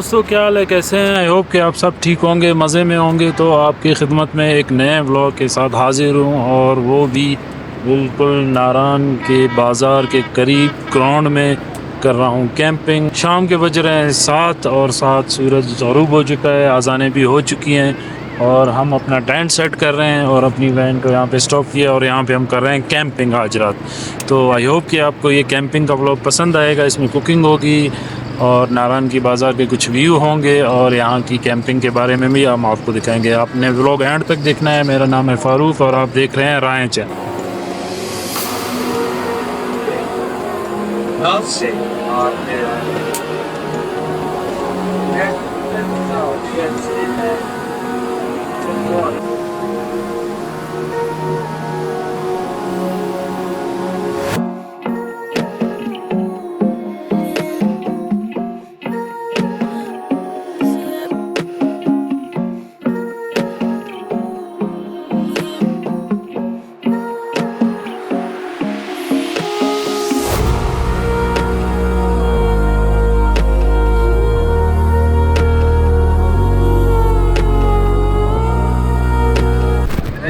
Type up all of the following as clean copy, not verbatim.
दोस्तों, क्या हाल है, कैसे हैं? आई होप कि आप सब ठीक होंगे, मज़े में होंगे। तो आपकी खिदमत में एक नए व्लॉग के साथ हाजिर हूँ, और वो भी बिल्कुल नारान के बाज़ार के करीब ग्राउंड में कर रहा हूँ कैंपिंग। शाम के बज रहे हैं 7 और 7 सूरज ग़रूब हो चुका है, अज़ानें भी हो चुकी हैं, और हम अपना टेंट सेट कर रहे हैं और अपनी वैन को यहाँ पे स्टॉप किया, और यहाँ पे हम कर रहे हैं कैंपिंग आज रात। तो आई होप कि आपको ये कैंपिंग का व्लॉग पसंद आएगा। इसमें कुकिंग होगी और नारायण की बाज़ार के कुछ व्यू होंगे, और यहाँ की कैंपिंग के बारे में भी हम आपको दिखाएंगे। आपने व्लॉग एंड तक देखना है। मेरा नाम है फ़ारूक और आप देख रहे हैं राय चैनल।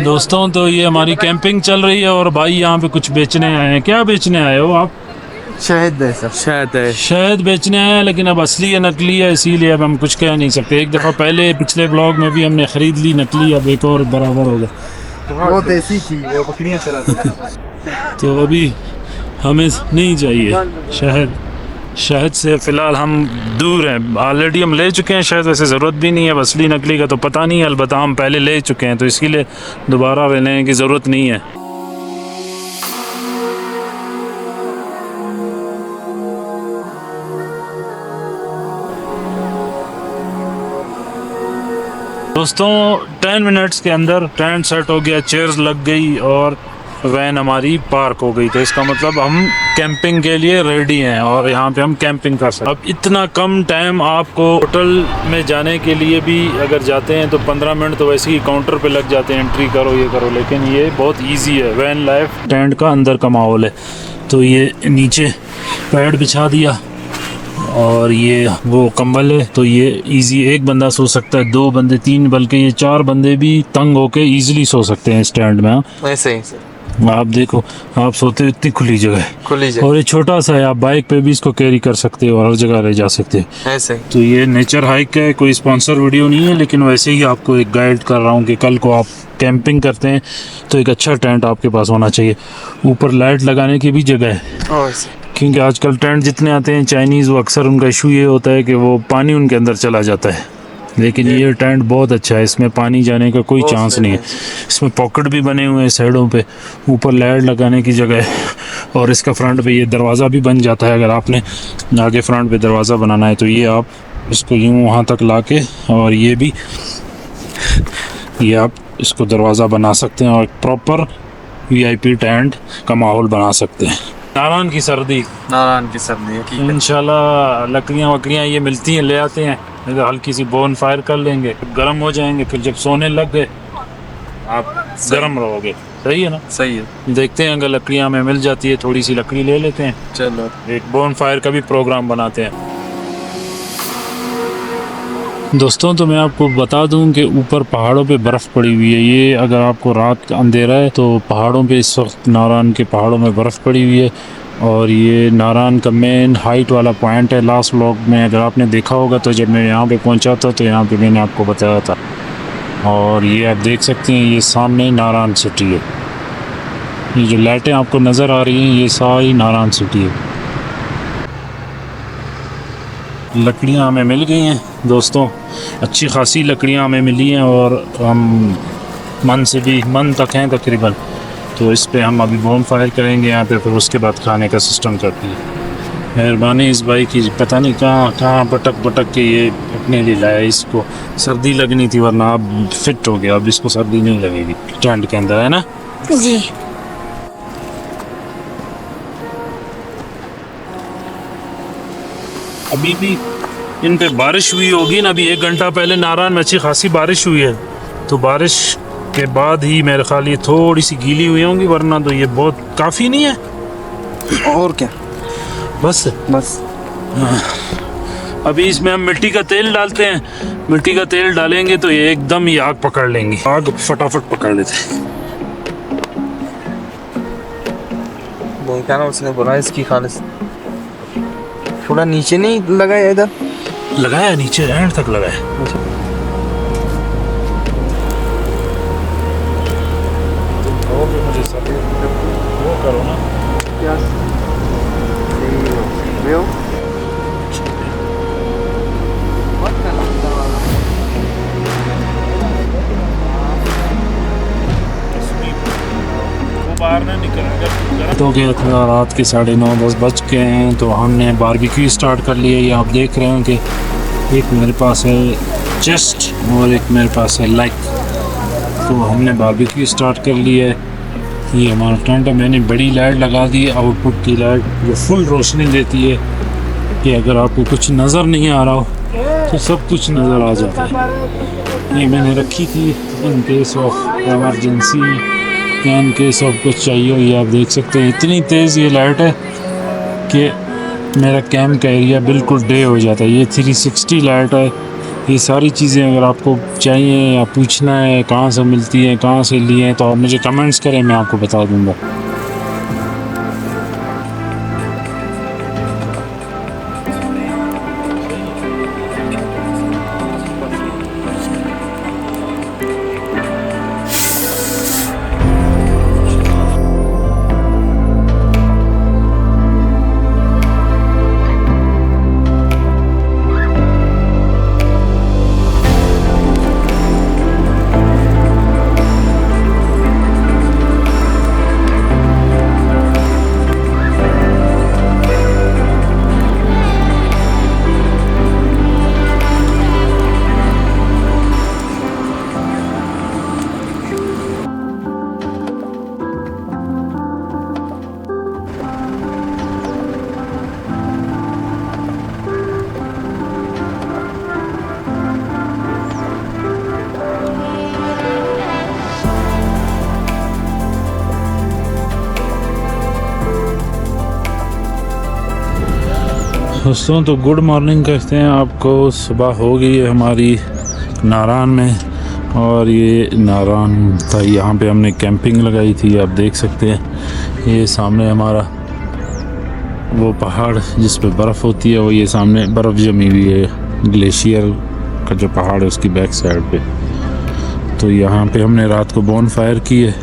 दोस्तों, तो ये हमारी कैंपिंग चल रही है, और भाई यहाँ पे कुछ बेचने आए हैं। क्या बेचने आए हो आप? शहद है सर, शहद है। शहद बेचने आए हैं, लेकिन अब असली है नकली है, इसीलिए अब हम कुछ कह नहीं सकते। एक दफ़ा पहले पिछले ब्लॉग में भी हमने ख़रीद ली नकली, अब एक और बराबर हो गया। वो देसी थी, वो बकरियां चलाती। तो अभी हमें नहीं चाहिए शहद। शहद से फ़िलहाल हम दूर हैं। ऑलरेडी हम ले चुके हैं शहद, वैसे ज़रूरत भी नहीं है। अब असली नकली का तो पता नहीं है, अलबत्ता हम पहले ले चुके हैं, तो इसके लिए दोबारा लेने की ज़रूरत नहीं है। दोस्तों, 10 मिनट्स के अंदर टेंट सेट हो गया, चेयर्स लग गई और वैन हमारी पार्क हो गई। तो इसका मतलब हम कैंपिंग के लिए रेडी हैं, और यहाँ पे हम कैंपिंग कर सकते हैं। अब इतना कम टाइम, आपको होटल में जाने के लिए भी अगर जाते हैं तो 15 मिनट तो वैसे ही काउंटर पे लग जाते हैं, एंट्री करो ये करो, लेकिन ये बहुत ईजी है। वैन लाइफ टेंट का अंदर का माहौल है। तो ये नीचे पैड बिछा दिया, और ये वो कंबल है, तो ये इजी, एक बंदा सो सकता है, 2 बंदे, 3, बल्कि ये 4 बंदे भी तंग होके इजीली सो सकते हैं स्टैंड में। ऐसे ही सर, आप देखो, आप सोते हो इतनी खुली जगह है, खुली जगह, और ये छोटा सा है, आप बाइक पे भी इसको कैरी कर सकते हो और हर जगह ले जा सकते हो। ऐसे ही। तो ये नेचर हाइक का है, कोई स्पॉन्सर वीडियो नहीं है, लेकिन वैसे ही आपको एक गाइड कर रहा हूँ कि कल को आप कैंपिंग करते हैं तो एक अच्छा टेंट आपके पास होना चाहिए। ऊपर लाइट लगाने की भी जगह है, क्योंकि आजकल टेंट जितने आते हैं चाइनीज़, वो अक्सर उनका इशू ये होता है कि वो पानी उनके अंदर चला जाता है, लेकिन ये टेंट बहुत अच्छा है, इसमें पानी जाने का कोई चांस नहीं है। इसमें पॉकेट भी बने हुए हैं साइडों पे, ऊपर लाइट लगाने की जगह है, और इसका फ्रंट पे ये दरवाज़ा भी बन जाता है। अगर आपने आगे फ्रंट पे दरवाज़ा बनाना है तो ये आप इसको यूँ वहाँ तक ला के, और ये भी, ये आप इसको दरवाज़ा बना सकते हैं, और प्रॉपर VIP टेंट का माहौल बना सकते हैं। नारायण की सर्दी, इंशाल्लाह लकड़ियाँ वकड़ियाँ ये मिलती हैं, ले आते हैं, इधर हल्की सी बोन फायर कर लेंगे, गर्म हो जाएंगे, फिर जब सोने लग गए आप गर्म रहोगे। सही है ना? सही है। देखते हैं, अगर लकड़ियाँ हमें मिल जाती है, थोड़ी सी लकड़ी ले लेते हैं, चलो एक बोन फायर का भी प्रोग्राम बनाते हैं। दोस्तों, तो मैं आपको बता दूं कि ऊपर पहाड़ों पे बर्फ़ पड़ी हुई है। ये अगर आपको रात का अंधेरा है तो पहाड़ों पे इस वक्त नारायण के पहाड़ों में बर्फ़ पड़ी हुई है, और ये नारायण का मेन हाइट वाला पॉइंट है। लास्ट व्लॉग में अगर आपने देखा होगा, तो जब मैं यहाँ पे पहुँचा था तो यहाँ पे मैंने आपको बताया था, और ये आप देख सकते हैं, ये सामने नारायण सिटी है। ये जो लाइटें आपको नज़र आ रही हैं, ये सारी नारायण सिटी है। लकड़ियाँ हमें मिल गई हैं दोस्तों, अच्छी खासी लकड़ियाँ हमें मिली हैं, और हम मन तक हैं तकरीबन। तो इस पे हम अभी बोन फायर करेंगे यहाँ पे, फिर उसके बाद खाने का सिस्टम करते हैं। मेहरबानी इस भाई की, पता नहीं कहाँ भटक के ये अपने लिए लाया। इसको सर्दी लगनी थी, वरना अब फिट हो गया, अब इसको सर्दी नहीं लगेगी टेंट के अंदर, है ना जी। अभी भी इन पे बारिश हुई होगी ना, अभी 1 घंटा पहले नारायण में अच्छी खासी बारिश हुई है, तो बारिश के बाद ही मेरे ख्याल ये थोड़ी सी गीली हुई होंगी, वरना तो ये बहुत काफ़ी नहीं है। और क्या, बस बस अभी इसमें हम मिट्टी का तेल डालते हैं। मिट्टी का तेल डालेंगे तो ये एकदम ही आग पकड़ लेंगे, आग फटाफट पकड़ लेते हैं। वो क्या ना उसने बोला इसकी खाने से थोड़ा नीचे नहीं लगाया, इधर लगाया, नीचे एंड तक लगाया। मुझे वो करो ना, बाहर ना निकल। तो गया था रात के 9:30-10 बज गए हैं, तो हमने बारबेक्यू स्टार्ट कर लिया। ये आप देख रहे हैं कि एक मेरे पास है चेस्ट और एक मेरे पास है लेग। तो हमने बारबेक्यू स्टार्ट कर लिया है। ये हमारा टेंट है। मैंने बड़ी लाइट लगा दी, आउटपुट की लाइट जो फुल रोशनी देती है कि अगर आपको कुछ नज़र नहीं आ रहा हो तो सब कुछ नज़र आ जाता है। ये मैंने रखी थी in case of emergency, in case of कुछ चाहिए। ये आप देख सकते हैं इतनी तेज़ ये लाइट है कि मेरा कैंप का एरिया बिल्कुल डे हो जाता है। ये 360 लाइट है। ये सारी चीज़ें अगर आपको चाहिए या पूछना है कहाँ से मिलती हैं, कहाँ से लिए हैं, तो आप मुझे कमेंट्स करें, मैं आपको बता दूँगा। दोस्तों तो गुड मॉर्निंग कहते हैं आपको। सुबह हो गई है हमारी नारान में, और ये नारान था, यहाँ पे हमने कैंपिंग लगाई थी। आप देख सकते हैं ये सामने हमारा वो पहाड़ जिस पे बर्फ़ होती है, वो ये सामने बर्फ़ जमी हुई है। ग्लेशियर का जो पहाड़ है उसकी बैक साइड पे। तो यहाँ पे हमने रात को बॉन फायर की है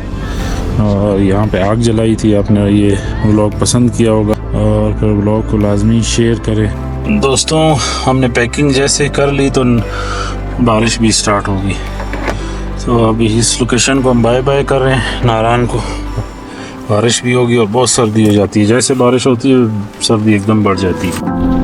और यहाँ पे आग जलाई थी। आपने ये व्लॉग पसंद किया होगा और फिर व्लॉग को लाजमी शेयर करें। दोस्तों हमने पैकिंग जैसे कर ली तो बारिश भी स्टार्ट होगी। तो अभी इस लोकेशन को हम बाय बाय कर रहे हैं। नारान को बारिश भी होगी और बहुत सर्दी हो जाती है। जैसे बारिश होती है सर्दी एकदम बढ़ जाती है।